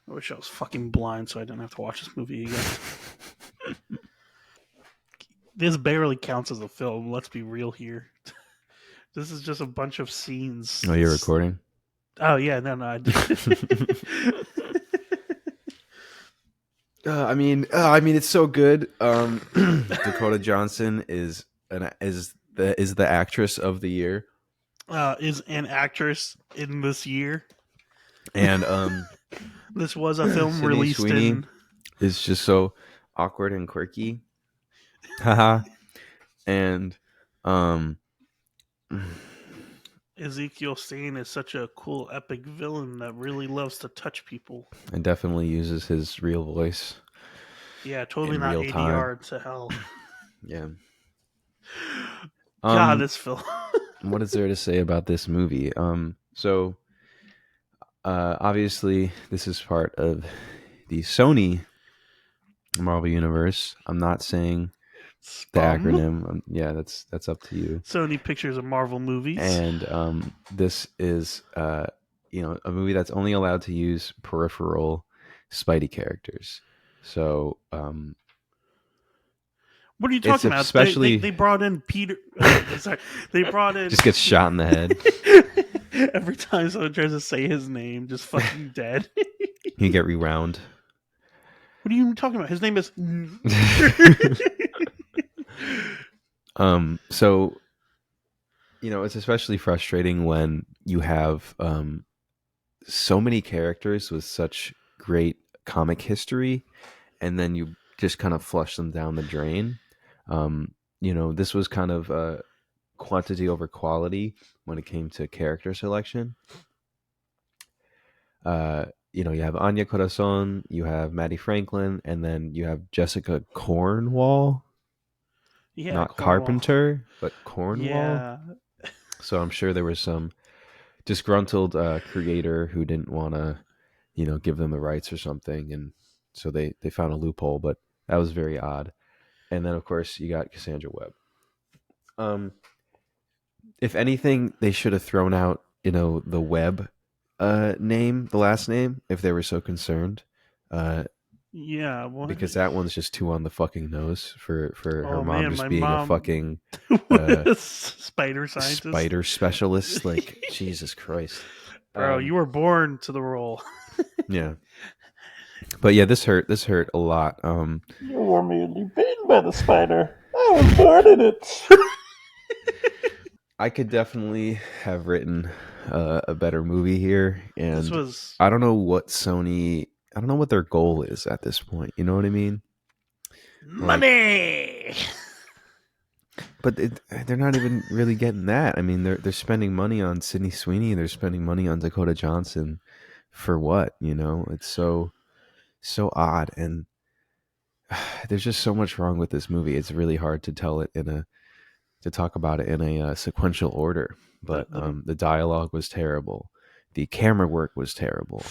I wish I was fucking blind so I didn't have to watch this movie again. This barely counts as a film. Let's be real here. This is just a bunch of scenes. Oh, you're recording? Oh yeah, no, I did. I mean, it's so good. Dakota Johnson is the actress of the year, Is an actress in this year. and This was a film Sydney released Sweeney in. is just so awkward and quirky, haha. And Ezekiel Stain is such a cool, epic villain that really loves to touch people. and definitely uses his real voice. Yeah, totally In not real ADR time. to hell. Yeah. God, this film. What is there to say about this movie? So obviously this is part of the Sony Marvel Universe. I'm not saying the acronym. Yeah, that's up to you. Sony Pictures of Marvel movies. And this is a movie that's only allowed to use peripheral Spidey characters. So what are you talking about? Especially they brought in Peter. Sorry, they brought in. Just gets shot in the head. Every time someone tries to say his name, just fucking dead. You get rewound. What are you talking about? His name is. So, it's especially frustrating when you have so many characters with such great comic history, and then you just kind of flush them down the drain. This was kind of quantity over quality when it came to character selection. You have Anya Corazon, you have Maddie Franklin, and then you have Jessica Cornwall. Yeah, not Cornwall. Carpenter, but Cornwall. Yeah. So I'm sure there was some disgruntled creator who didn't want to, give them the rights or something, and so they found a loophole. But that was very odd. And then of course you got Cassandra Webb. If anything, they should have thrown out, the Webb name, the last name, if they were so concerned. Yeah, because that one's just too on the fucking nose for her mom just being a fucking spider scientist, spider specialist. Like, Jesus Christ, bro, you were born to the role. Yeah, but yeah, this hurt a lot. You were immediately bitten by the spider. I was born in it. I could definitely have written a better movie here, and I don't know what their goal is at this point. You know what I mean? Money. But they're not even really getting that. I mean, they're spending money on Sydney Sweeney. They're spending money on Dakota Johnson for what? It's so odd, and there's just so much wrong with this movie. It's really hard to tell it to talk about it in a sequential order. But the dialogue was terrible. The camera work was terrible.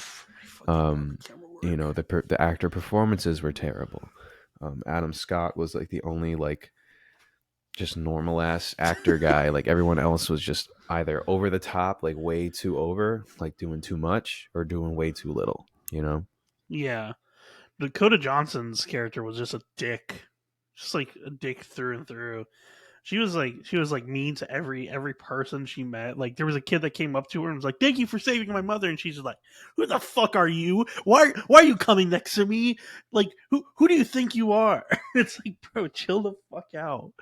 The actor performances were terrible. Adam Scott was like the only just normal ass actor guy. Like, everyone else was just either over the top, like way too over, like doing too much, or doing way too little. Yeah, Dakota Johnson's character was just a dick, just like a dick through and through. She was like mean to every person she met. Like, there was a kid that came up to her and was like, "Thank you for saving my mother," and she's just like, "Who the fuck are you? Why are you coming next to me? Like, who do you think you are?" It's like, bro, chill the fuck out.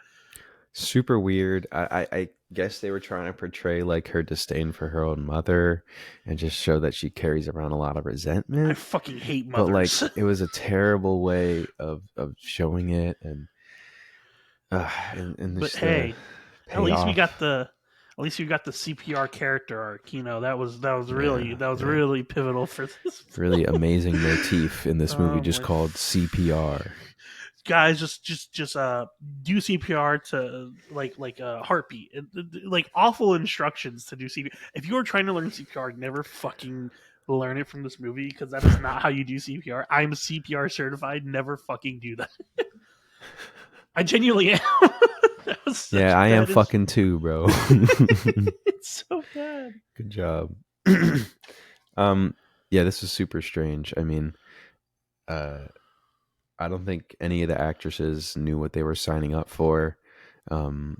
Super weird. I guess they were trying to portray like her disdain for her own mother and just show that she carries around a lot of resentment. I fucking hate mothers. But like, it was a terrible way of showing it, and but hey, at least we got the CPR character arc. That was really pivotal for this. Really amazing motif in this movie, just called CPR. Guys, just do CPR to like a heartbeat. Like, awful instructions to do CPR. If you are trying to learn CPR, never fucking learn it from this movie, because that is not how you do CPR. I'm CPR certified. Never fucking do that. I genuinely am. Yeah, I am fucking too, bro. It's so bad. Good job. Yeah, this is super strange. I mean, uh, I don't think any of the actresses knew what they were signing up for. Um,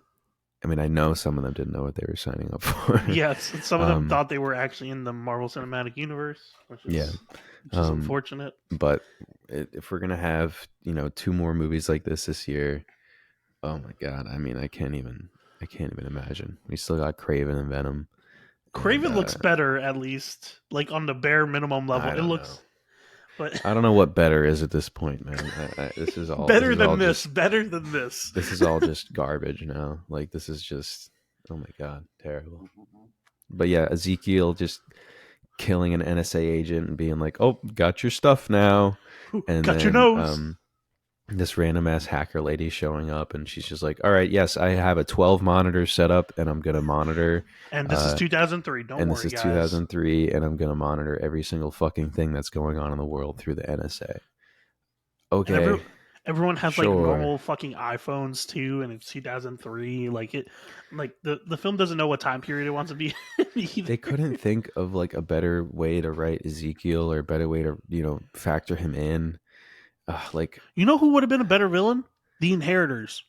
I mean, I know some of them didn't know what they were signing up for. Yes, and some of them um, thought they were actually in the Marvel Cinematic Universe, yeah, which is um, unfortunate. but if we're gonna have two more movies like this year, oh my god! I mean, I can't even imagine. We still got Craven and Venom, and Craven looks better, at least, like on the bare minimum level. I It don't know. looks, but I don't know what better is at this point, man. This better is all than this. just Better than this. this is all just garbage now. Like this is just oh my god, terrible. But yeah, Ezekiel just killing an NSA agent and being like, "Oh, got your stuff now," and Cut your then nose. this random ass hacker lady showing up, and she's just like, "All right, yes, I have a 12 monitor setup, and I'm gonna monitor." And this is Uh, 2003. Don't and this worry, is guys. 2003, and I'm gonna monitor every single fucking thing that's going on in the world through the NSA. And Okay, everyone has like sure. normal fucking iPhones too, and it's 2003. Like the film doesn't know what time period it wants to be either. They couldn't think of like a better way to write Ezekiel or a better way to factor him in. Like You know who would have been a better villain? The Inheritors.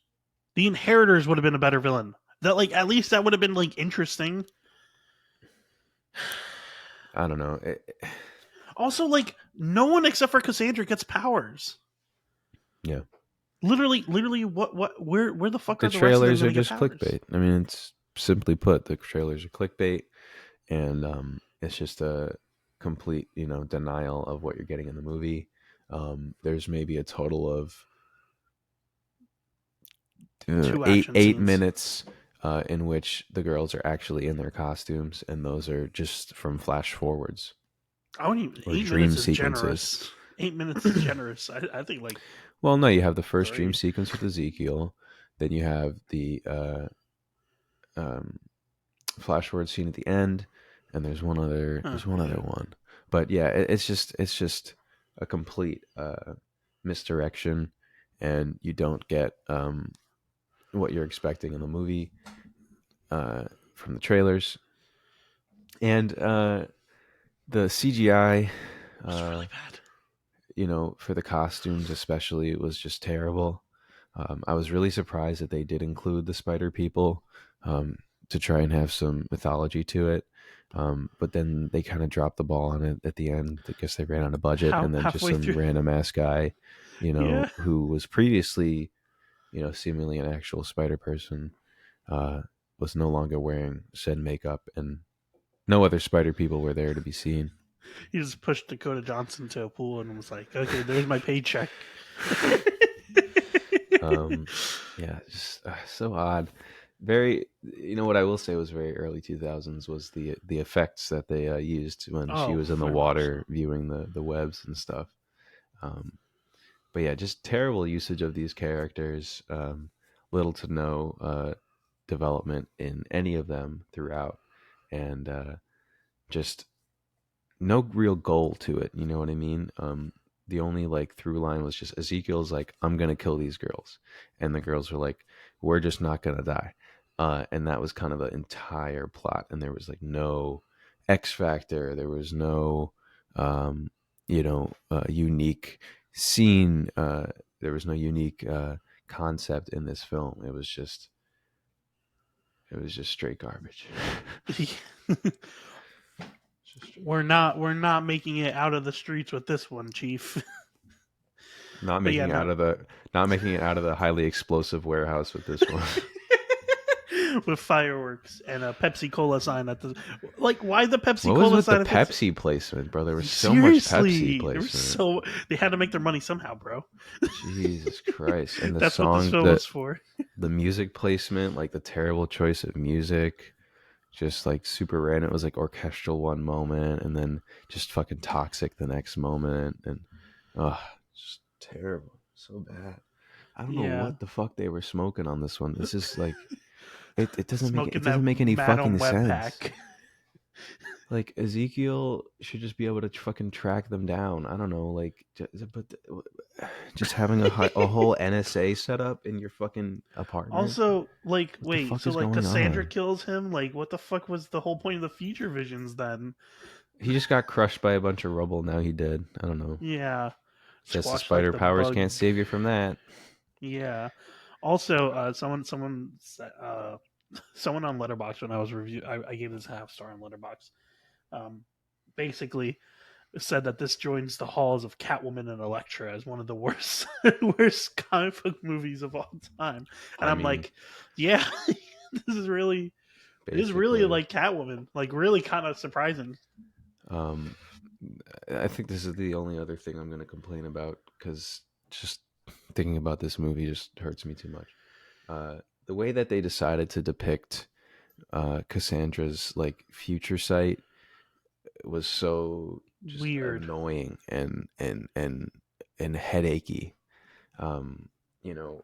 The Inheritors would have been a better villain. That like at least that would have been like interesting. I don't know. Also, like no one except for Cassandra gets powers. Yeah, Literally, where the fuck the are the rest of them trailers going are to get just powers? clickbait. I mean, it's simply put, the trailers are clickbait, and it's just a complete denial of what you're getting in the movie. There's maybe a total of Two eight action eight scenes. minutes in which the girls are actually in their costumes, and those are just from flash forwards I wouldn't even, or 8 minutes dream is sequences. generous. 8 minutes is generous. I think like Well, no, you have the first dream 3. sequence with Ezekiel, then you have the um, flash forward scene at the end, and Huh, there's one other yeah. one. But yeah, it's just a complete misdirection, and you don't get what you're expecting in the movie uh, from the trailers. And the CGI, It's uh, really bad. for the costumes especially, it was just terrible. I was really surprised that they did include the spider people um, to try and have some mythology to it. But then they kind of dropped the ball on it at the end. I guess they ran out of budget, and then just Halfway some through. random ass guy, Yeah. who was previously, seemingly an actual spider person, uh, was no longer wearing said makeup, and no other spider people were there to be seen. He just pushed Dakota Johnson to a pool and was like, "Okay, there's my paycheck." Um, yeah, just so odd. Very, what I will say was very early 2000s was the effects that they used when she Oh, was in the very much water so. viewing the webs and stuff. Um, but yeah, just terrible usage of these characters. Little to no development in any of them throughout, and just no real goal to it. You know what I mean? The only like through line was just Ezekiel's like, I'm gonna kill these girls, and the girls were like, we're just not gonna die, and that was kind of the entire plot. And there was like no X factor. There was no, unique scene. There was no unique concept in this film. It was just straight garbage. Just straight garbage. We're not making it out of the streets with this one, Chief. Not But yeah, making it out no. of the not making it out of the highly explosive warehouse with this one. With fireworks and a Pepsi Cola sign at the like. Why the Pepsi What was Cola with the sign if it's Pepsi placement, bro? There was so much Pepsi seriously? There was placement. so they had to make their money somehow, bro. Jesus Christ. And the That's what this song, film the was for. the music placement, like the terrible choice of music, just like super random. It was like orchestral one moment and then just fucking toxic the next moment, and just terrible. So bad. I don't know Yeah, what the fuck they were smoking on this one. This is like it smoking that doesn't make any Madam fucking Web sense. pack. Like Ezekiel should just be able to fucking track them down. I don't know, like, just having a whole NSA set up in your fucking apartment. Also, like, What the wait, fuck so is like going Cassandra on? kills him. Like, what the fuck was the whole point of the future visions then? He just got crushed by a bunch of rubble. Now he did. I don't know. Yeah, Guess the squashed like spider the powers bug. can't save you from that. Yeah. Also, someone on Letterbox when I was I gave this half star on Letterbox. Um, basically said that this joins the halls of Catwoman and Elektra as one of the worst worst comic book movies of all time. And I I'm mean, like, yeah, this is really it is really basically. like Catwoman, like really kind of surprising. Um, I think this is the only other thing I'm going to complain about because just thinking about this movie just hurts me too much. The way that they decided to depict Cassandra's like future sight was so just Weird. annoying and headachy. Um, you know,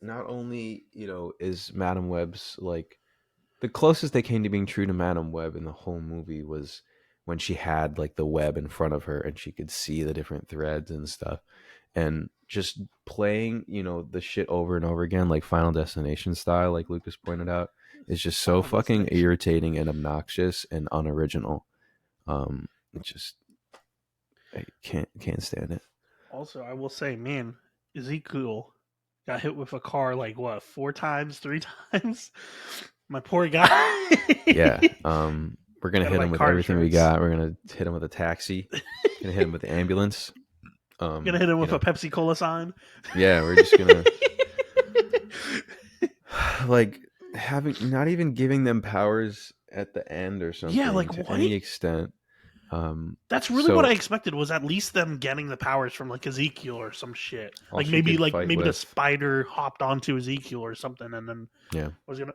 not only is Madam Web's like the closest they came to being true to Madam Web in the whole movie was when she had like the web in front of her and she could see the different threads and stuff. And just playing, the shit over and over again, like Final Destination style, like Lucas pointed out, is just so Final fucking Destination. irritating and obnoxious and unoriginal. It's just I can't stand it. Also, I will say, man, Ezekiel got hit with a car like what, four times, three times? My poor guy. Yeah. We're gonna Gotta hit buy him with car everything we insurance. got. We're gonna hit him with a taxi. Gonna hit him with the ambulance. Gonna hit him You with a know, Pepsi Cola sign. yeah, we're just gonna like having not even giving them powers at the end or Yeah, something like to what? any extent. That's really what I So expected was at least them getting the powers from like Ezekiel or some shit. all she could Like fight maybe the with, spider hopped onto Ezekiel or something and then yeah. was gonna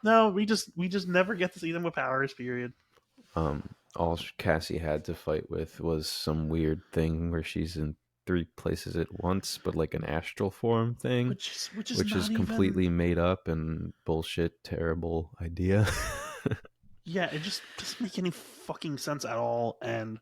no, we just never get to see them with powers, period. All Cassie had to fight with was some weird thing where she's in three places at once, but like an astral form thing, Which is which is not even completely made up and bullshit, terrible idea. yeah, it just doesn't make any fucking sense at all. And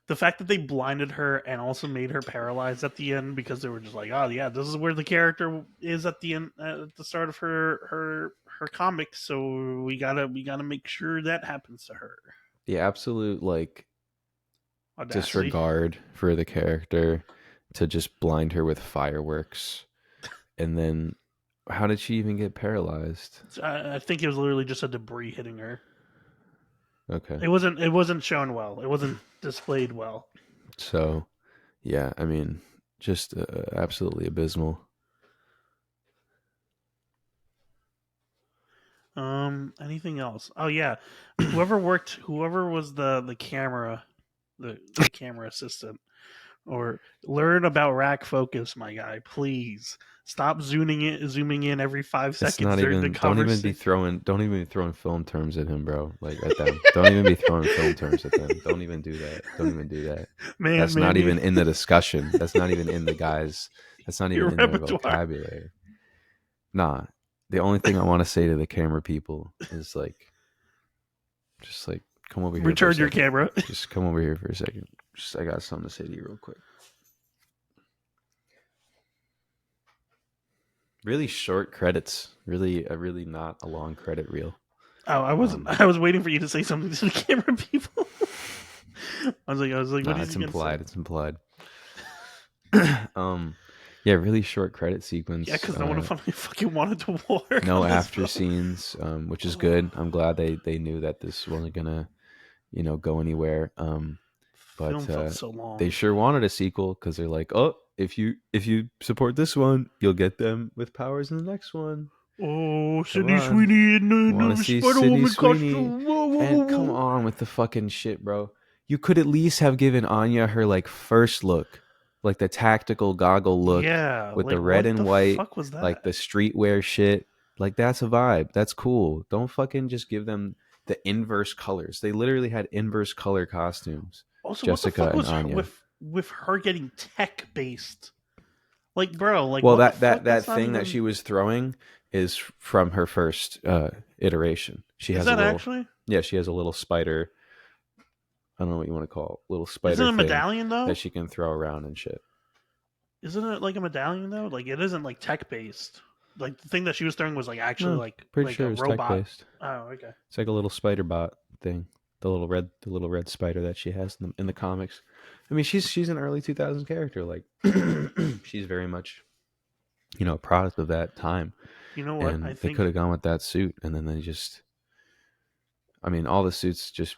the fact that they blinded her and also made her paralyzed at the end because they were just like, oh yeah, this is where the character is at the end at the start of her comics, so we gotta make sure that happens to her. The absolute like Audacity. disregard for the character to just blind her with fireworks. And then how did she even get paralyzed? So I think it was literally just a debris hitting her. Okay. It wasn't shown well. It wasn't displayed well. So, yeah, I mean, just absolutely abysmal. Anything else? Oh yeah, whoever was the camera, the camera assistant, or learn about rack focus, my guy. Please stop zooming in every five It's seconds not during the even conversation. don't even be throwing film terms at him, bro. Like at them. Don't even be throwing film terms at them. Don't even do that. Don't even do that. man, That's man, not man, even in the discussion. That's not even in the guys. That's not even your in their repertoire. vocabulary. Nah. The only thing I want to say to the camera people is like just like come over here for a Return your second. camera. Just come over here for a second. Just I got something to say to you real quick. Really short credits. Really a really not a long credit reel. Oh, I wasn't. Um I was waiting for you to say something to the camera people. I was like, what nah, is it's he gonna say? implied. It's implied. um yeah, really short credit Yeah, sequence. because no one fucking wanted to work No on this after film. scenes, which is good. I'm glad they knew that this wasn't gonna, go anywhere. But Film felt so they long. sure wanted a sequel because they're like, oh, if you support this one, you'll get them with powers in the next one. Oh, Come Sydney on, Sweeney in the want to new see Spider Sydney Woman Sweeney, costume. Whoa, whoa, whoa, and come whoa. on with the fucking shit, bro. You could at least have given Anya her like first look, like the tactical goggle look Yeah, with like the red what and the white, fuck was that? like the streetwear shit. Like that's a vibe. That's cool. Don't fucking just give them the inverse colors. They literally had inverse color costumes, Also, what the Jessica fuck and was her, Anya. with her getting tech based? Like, bro, like Well, what the that fuck? that That's not thing that even. she was throwing is from her first iteration. She Is has a that little, actually? yeah, she has a little spider. I don't know what you want to call it, little Isn't spider it a thing medallion that though? she can throw around and shit. Isn't it like a medallion though? Like it isn't like tech based. Like the thing that she was throwing was like actually No, pretty like a sure it's tech robot. based. Oh, okay. It's like a little spider bot thing. the little red spider that she has in the comics. I mean, she's an early 2000s character. Like, she's very much a product of that time, You know what? I and they could think have gone with that suit, and then I mean, all the suits just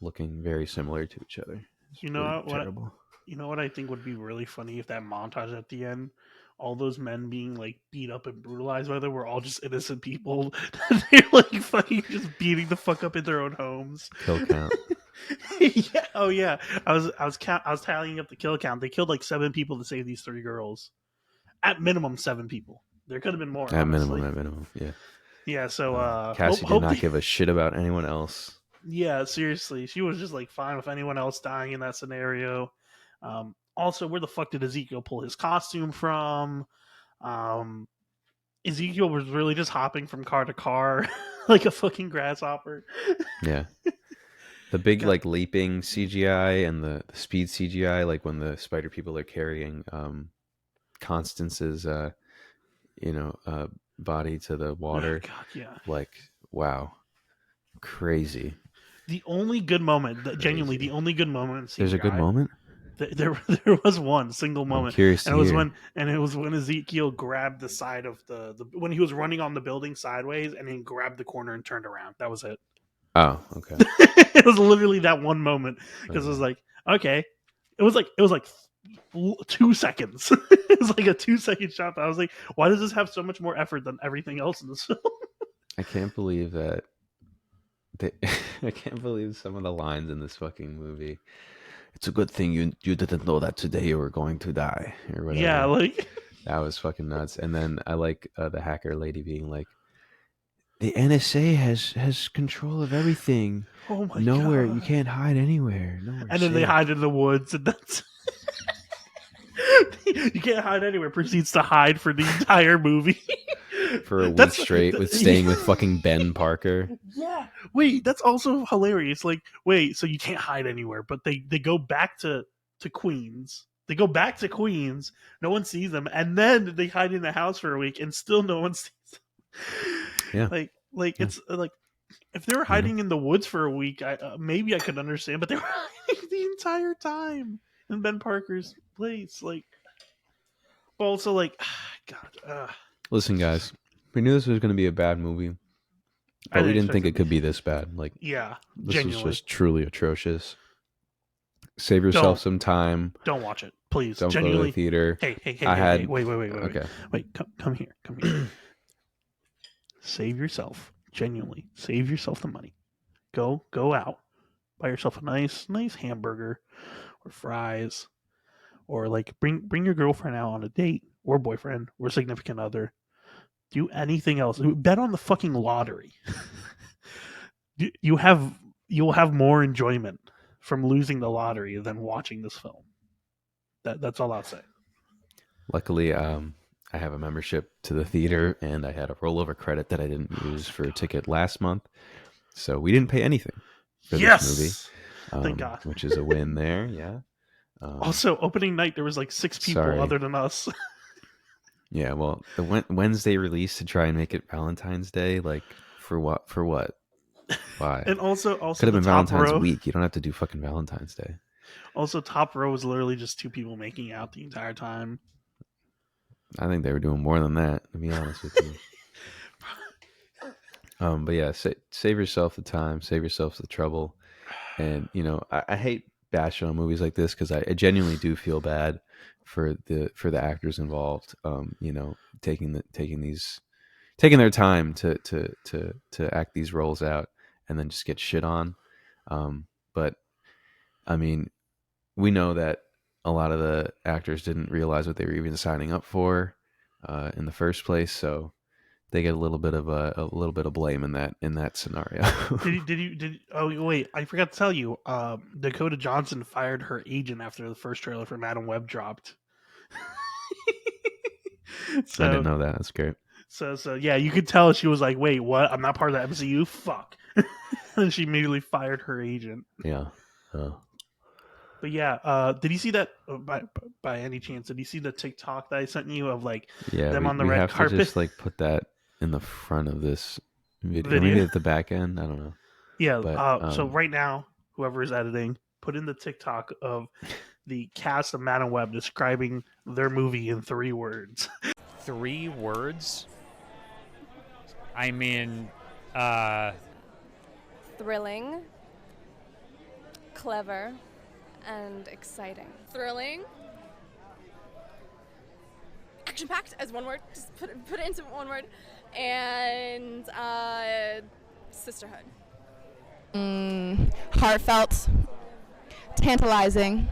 looking very similar to each other. It's you really know what terrible. you know what I think would be really funny if that montage at the end, all those men being like beat up and brutalized by them were all just innocent people. They're like fucking just beating the fuck up in their own homes. Kill count. Yeah. Oh yeah. I was tallying up the kill count. They killed like 7 people to save these 3 girls. At minimum 7 people. There could have been more, honestly. At minimum, yeah. Yeah. So Cassie did hope not they. give a shit about anyone else. Yeah. Seriously, she was just like fine with anyone else dying in that scenario. Also, where the fuck did Ezekiel pull his costume from? Um, Ezekiel was really just hopping from car to car like a fucking grasshopper. Yeah. The big God, like leaping CGI and the speed CGI, like when the spider people are carrying Constance's you know uh body to the oh water, God, yeah. like wow, crazy, The only good moment, genuinely, the crazy. only good moment in There's a good CGI, moment. there was one single I'm moment, curious and to hear. it was when Ezekiel grabbed the side of the when he was running on the building sideways, and then grabbed the corner and turned around. That was it. Oh, okay. It was literally that one moment because it was Okay. like okay, it was like 2 seconds. It was like a 2 second shot. But I was like, why does this have so much more effort than everything else in this film? I can't believe that they, I can't believe some of the lines in this fucking movie. It's a good thing you didn't know that today you were going to die or Yeah, whatever. like That was fucking nuts. And then I like the hacker lady being like, "The NSA has control of everything. oh my Nowhere you god. can't hide anywhere. Nowhere And then they safe." hide in the woods, and that's you can't hide anywhere. Proceeds to hide for the entire movie. For a week That's straight with staying with fucking Ben Parker. yeah. Wait, that's also hilarious. Like, wait, so you can't hide anywhere, but they go back to Queens. They go back to Queens. No one sees them, and then they hide in the house for a week, and still no one sees them. Yeah, Like yeah. it's like if they were You know, hiding in the woods for a week, maybe I could understand. But they were hiding the entire time in Ben Parker's place. Like, but also like, God, listen, guys, we knew this was going to be a bad movie, I but we didn't didn't expect think it it to be. could be this bad. Like, Yeah, this was genuinely. just truly atrocious. Save yourself Don't some time. don't watch it, please. Don't go to the Genuinely. theater. I Hey. had Wait. okay. Wait, come here. Come here. Save yourself. Genuinely. Save yourself the money. Go out. Buy yourself a nice hamburger or fries or like bring your girlfriend out on a date or boyfriend or significant other. Do anything else. Bet on the fucking lottery. you have you'll have more enjoyment from losing the lottery than watching this film. That's all I'll say. Luckily, I have a membership to the theater, and I had a rollover credit that I didn't Oh, use thank for a God. ticket last month, so we didn't pay anything for this movie, Yes. Thank God. which is a win there. Yeah. Also, opening night there was like 6 people Sorry. other than us. Yeah. Well, the Wednesday release to try and make it Valentine's Day, like for what? For what? Why? And also Could have the been top Valentine's row. week. You don't have to do fucking Valentine's Day. Also top row was literally just 2 people making out the entire time. I think they were doing more than that, to be honest with you. But yeah, save yourself the time, save yourself the trouble, and I hate bashing on movies like this because I genuinely do feel bad for the actors involved. Taking their time to act these roles out and then just get shit on. But I mean, we know that a lot of the actors didn't realize what they were even signing up for in the first place, so they get a little bit of blame in that scenario. Oh wait, I forgot to tell you. Dakota Johnson fired her agent after the first trailer for Madam Web dropped. I didn't so know that. That's great. so yeah, you could tell she was like, "Wait, what? I'm not part of the MCU. Fuck!" And she immediately fired her agent. Yeah. Oh. But yeah, did you see that by any chance? Did you see the TikTok that I sent you of like Yeah, them on the we red have to carpet just like put that in the front of this video, or maybe video? at the back end. I don't know. Yeah. But So right now, whoever is editing, put in the TikTok of the cast of Madam Web describing their movie in 3 words. 3 words? I mean, uh, Thrilling, clever, and exciting. Thrilling, action-packed as one word. Just put it into one word, and sisterhood. Heartfelt, tantalizing,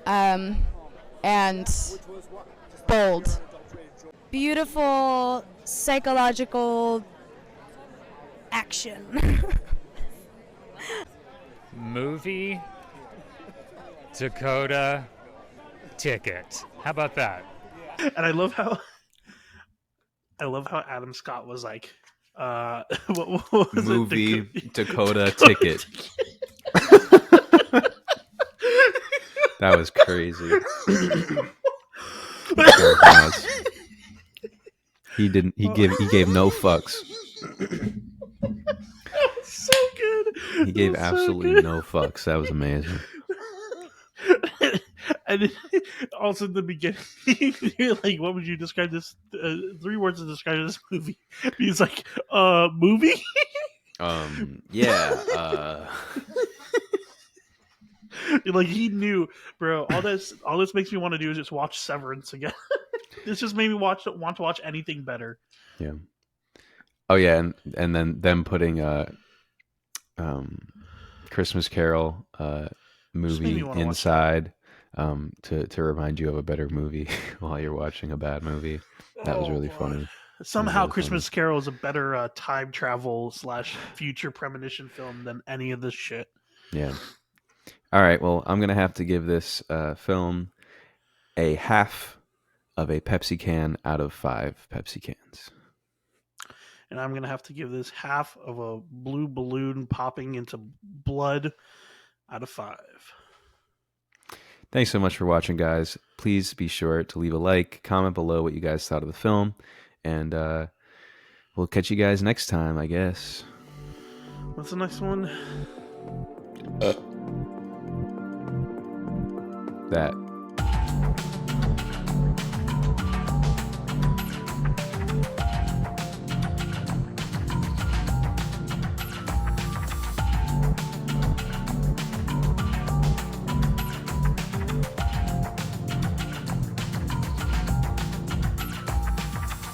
and bold. Beautiful psychological action. movie, Dakota, ticket. How about that? And I love how Adam Scott was like, what was movie it? Dakota ticket. That was crazy. He didn't. He gave no fucks. So good. He gave absolutely no fucks. That was amazing. And also in the beginning, like, what would you describe this? 3 words to describe this movie. He's like, movie. Yeah. Like, he knew, bro. All this makes me want to do is just watch Severance again. This just made me want to watch anything better. Yeah. Oh yeah, and then them putting Christmas Carol movie inside to remind you of a better movie while you're watching a bad movie. That was really funny. Somehow, really Christmas Carol is a better time travel / future premonition film than any of this shit. Yeah. All right. Well, I'm gonna have to give this film a half of a Pepsi can out of 5 Pepsi cans. And I'm gonna have to give this half of a blue balloon popping into blood out of 5. Thanks so much for watching, guys. Please be sure to leave a like, comment below what you guys thought of the film, and we'll catch you guys next time, I guess. What's the next one? That.